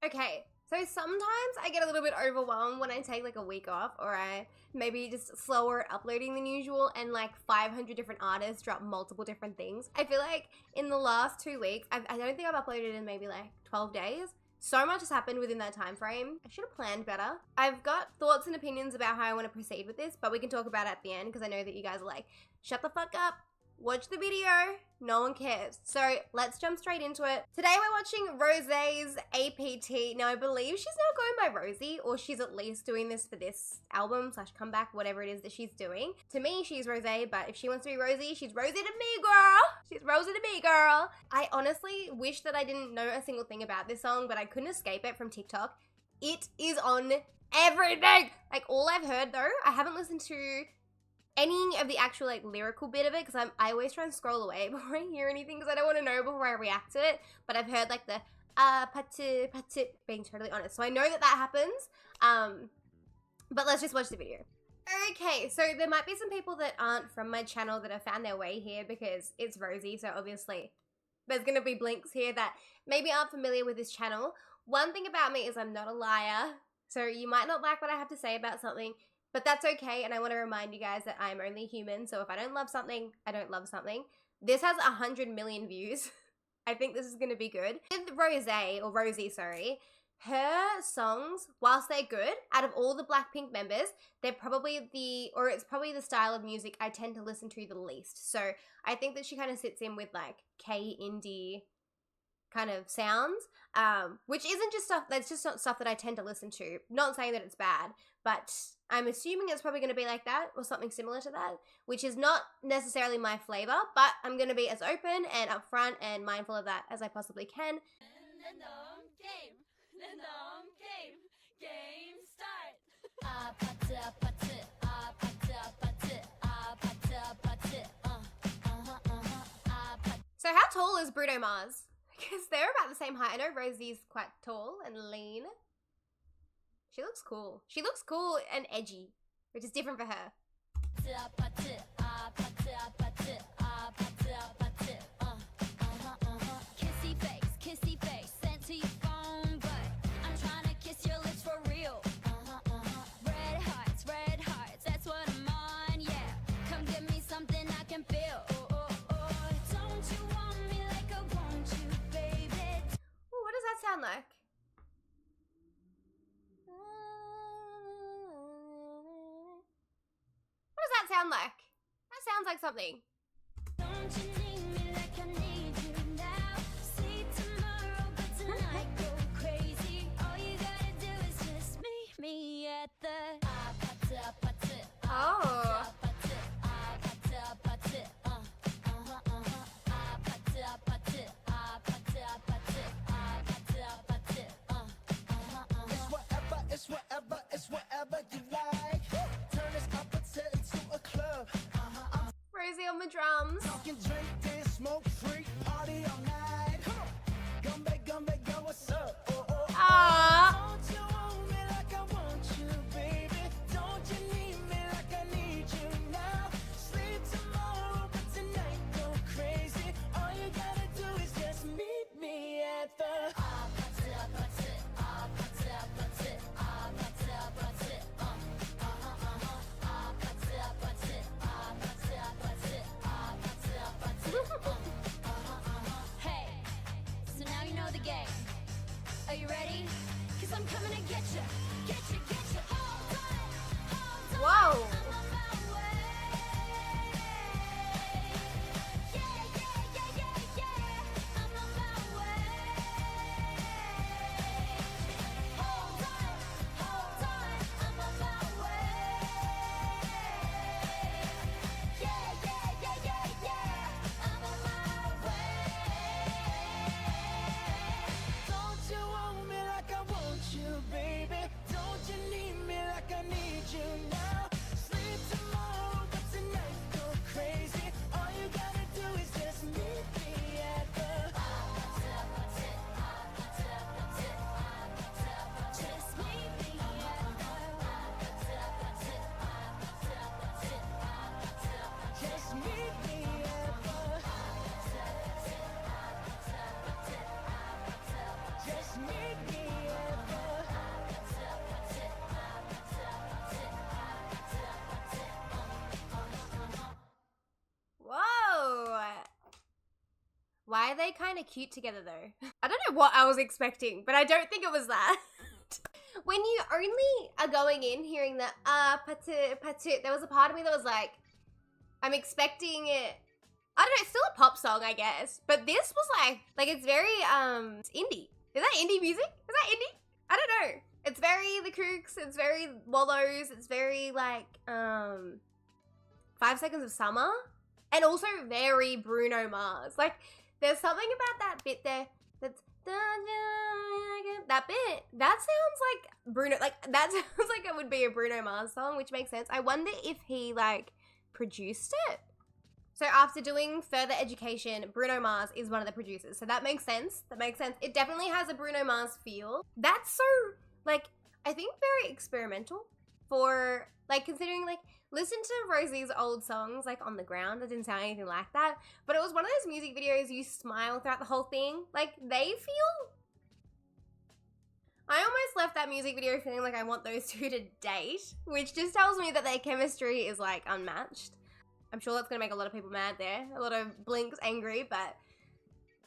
Okay, so sometimes I get a little bit overwhelmed when I take like a week off, or I maybe just slower at uploading than usual, and like 500 different artists drop multiple different things. I feel like in the last 2 weeks, I don't think I've uploaded in maybe like 12 days. So much has happened within that time frame. I should have planned better. I've got thoughts and opinions about how I want to proceed with this, but we can talk about it at the end because I know that you guys are like, shut the fuck up. Watch the video, no one cares. So let's jump straight into it. Today we're watching Rosé's APT. Now I believe she's now going by Rosie, or she's at least doing this for this album / comeback, whatever it is that she's doing. To me, she's Rosé, but if she wants to be Rosie, she's Rosie to me, girl. She's Rosie to me, girl. I honestly wish that I didn't know a single thing about this song, but I couldn't escape it from TikTok. It is on everything. Like all I've heard though, I haven't listened to any of the actual like lyrical bit of it because I always try and scroll away before I hear anything because I don't want to know before I react to it. But I've heard like the patu, being totally honest, so I know that happens. But let's just watch the video. Okay, so there might be some people that aren't from my channel that have found their way here because it's Rosie, so obviously there's gonna be blinks here that maybe aren't familiar with this channel. One thing about me is I'm not a liar, so you might not like what I have to say about something, but that's okay, and I want to remind you guys that I'm only human, so if I don't love something, I don't love something. This has 100 million views. I think this is going to be good. With Rosie, sorry, her songs, whilst they're good, out of all the Blackpink members, it's probably the style of music I tend to listen to the least. So I think that she kind of sits in with like K-indie kind of sounds, which isn't just stuff, that's just not stuff that I tend to listen to. Not saying that it's bad, but I'm assuming it's probably going to be like that or something similar to that, which is not necessarily my flavor, but I'm going to be as open and upfront and mindful of that as I possibly can. Game start. So how tall is Bruno Mars? Because they're about the same height. I know Rosie's quite tall and lean. She looks cool. She looks cool and edgy, which is different for her. Kissy face, sent to your phone, but I'm trying to kiss your lips for real. Red hearts, that's what I'm on, yeah. Come give me something I can feel. Don't you want me like I want you, baby? Ooh, what does that sound like? What does that sound like? That sounds like something. Don't you need me like I need you now? See tomorrow, but tonight go crazy. All you gotta do is just meet me at the oh. It's whatever you like. Turn this opposite into a club. Rosie on the drums. You can drink this, smoke free, party all night. Gumbe, go, what's up? Don't you want me like I want you, baby? Don't you need me like I need you now? Sleep tomorrow, but tonight go crazy. All you gotta do is just meet me at the Hey, so now you know the game. Are you ready? Cause I'm coming to get you. Get you. Hold on. Whoa. I'm on my way. Yeah. I'm on my way. Hold on. I'm on my way. Yeah. I'm on my way. Don't you want me like I want you, baby? Don't you need me like I need you now? Sleep Why are they kind of cute together though? I don't know what I was expecting, but I don't think it was that. When you only are going in hearing the patu, patu, there was a part of me that was like, I'm expecting it. I don't know, it's still a pop song, I guess. But this was like it's very, it's indie. Is that indie music? Is that indie? I don't know. It's very The Kooks, it's very Wallows, it's very like, 5 Seconds of Summer. And also very Bruno Mars. Like, there's something about that bit there that's, that bit, that sounds like Bruno, like, that sounds like it would be a Bruno Mars song, which makes sense. I wonder if he, like, produced it. So after doing further education, Bruno Mars is one of the producers. So that makes sense. That makes sense. It definitely has a Bruno Mars feel. That's so, like, I think very experimental for, like, considering, like, listen to Rosie's old songs, like, On the Ground. It didn't sound anything like that. But it was one of those music videos you smile throughout the whole thing. Like, they feel... I almost left that music video feeling like I want those two to date, which just tells me that their chemistry is, like, unmatched. I'm sure that's gonna make a lot of people mad there. A lot of Blinks angry, but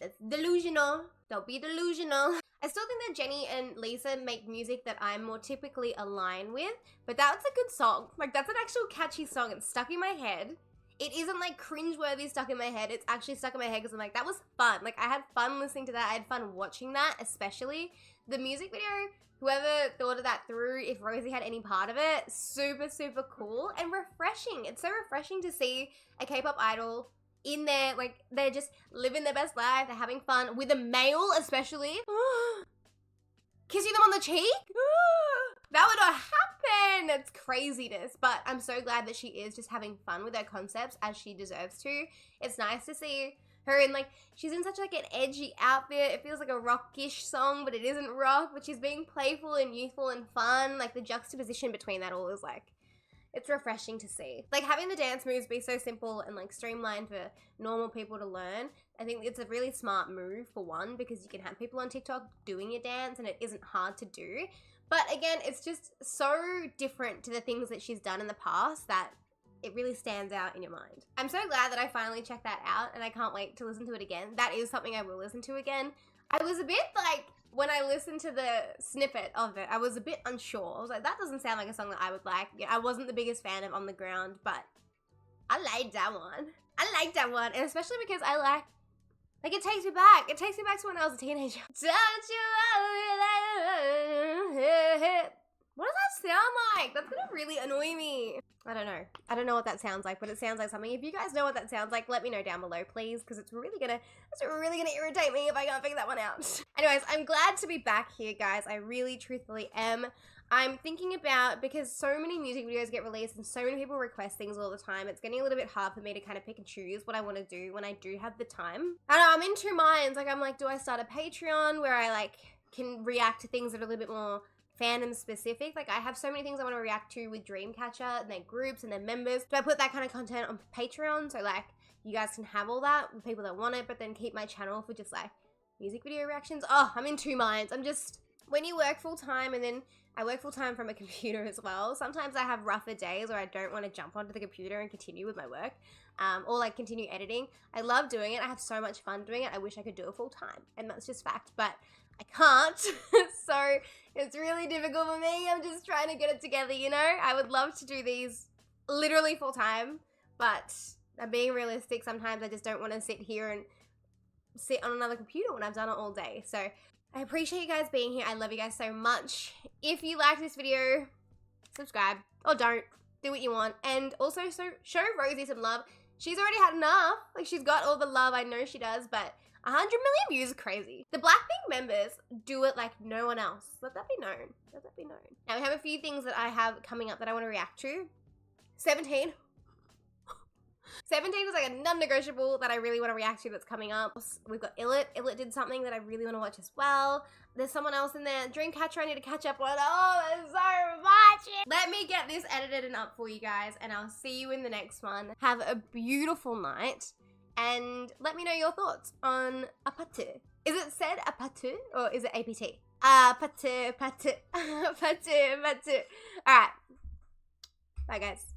it's delusional. Don't be delusional. I still think that Jenny and Lisa make music that I'm more typically aligned with, but that's a good song. Like, that's an actual catchy song. It's stuck in my head. It isn't like cringeworthy stuck in my head. It's actually stuck in my head because I'm like, that was fun. Like, I had fun listening to that. I had fun watching that, especially. The music video, whoever thought of that through, if Rosie had any part of it, super, super cool and refreshing. It's so refreshing to see a K-pop idol in there, like, they're just living their best life, they're having fun, with a male especially. Kissing them on the cheek? That would not happen! It's craziness, but I'm so glad that she is just having fun with her concepts as she deserves to. It's nice to see her in, like, she's in such, like, an edgy outfit. It feels like a rock-ish song, but it isn't rock, but she's being playful and youthful and fun. Like, the juxtaposition between that all is, like, it's refreshing to see. Like, having the dance moves be so simple and, like, streamlined for normal people to learn, I think it's a really smart move, for one, because you can have people on TikTok doing your dance and it isn't hard to do. But again, it's just so different to the things that she's done in the past that it really stands out in your mind. I'm so glad that I finally checked that out and I can't wait to listen to it again. That is something I will listen to again. I was a bit like, when I listened to the snippet of it, I was a bit unsure. I was like, that doesn't sound like a song that I would like. Yeah, I wasn't the biggest fan of On the Ground, but I liked that one. I liked that one, and especially because I like, it takes me back. It takes me back to when I was a teenager. Don't you what does that sound like? That's gonna really annoy me. I don't know. I don't know what that sounds like, but it sounds like something. If you guys know what that sounds like, let me know down below, please, because it's really gonna irritate me if I can't figure that one out. Anyways, I'm glad to be back here, guys. I really, truthfully am. I'm thinking about, because so many music videos get released and so many people request things all the time, it's getting a little bit hard for me to kind of pick and choose what I want to do when I do have the time. I don't know, I'm in two minds. Like, I'm like, do I start a Patreon where I, like, can react to things that are a little bit more fandom specific? Like, I have so many things I want to react to with Dreamcatcher and their groups and their members. Do I put that kind of content on Patreon so, like, you guys can have all that with people that want it, but then keep my channel for just, like, music video reactions? Oh, I'm in two minds. I'm just, when you work full time, and then I work full time from a computer as well, sometimes I have rougher days where I don't want to jump onto the computer and continue with my work, or like continue editing. I love doing it. I have so much fun doing it. I wish I could do it full time, and that's just fact, but I can't. So it's really difficult for me. I'm just trying to get it together, you know? I would love to do these literally full time, but I'm being realistic. Sometimes I just don't want to sit here and sit on another computer when I've done it all day. So I appreciate you guys being here. I love you guys so much. If you like this video, subscribe, or don't. Do what you want. And also, so show Rosie some love. She's already had enough. Like, she's got all the love, I know she does, but 100 million views is crazy. The Blackpink members do it like no one else. Let that be known. Let that be known. Now, we have a few things that I have coming up that I want to react to. 17. 17 is like a non-negotiable that I really want to react to that's coming up. We've got Illit. Illit did something that I really want to watch as well. There's someone else in there. Dreamcatcher I need to catch up on. Oh, there's so much. Let me get this edited and up for you guys, and I'll see you in the next one. Have a beautiful night, and let me know your thoughts on APT. Is it said APT or is it APT? APT, APT, APT, APT. All right. Bye, guys.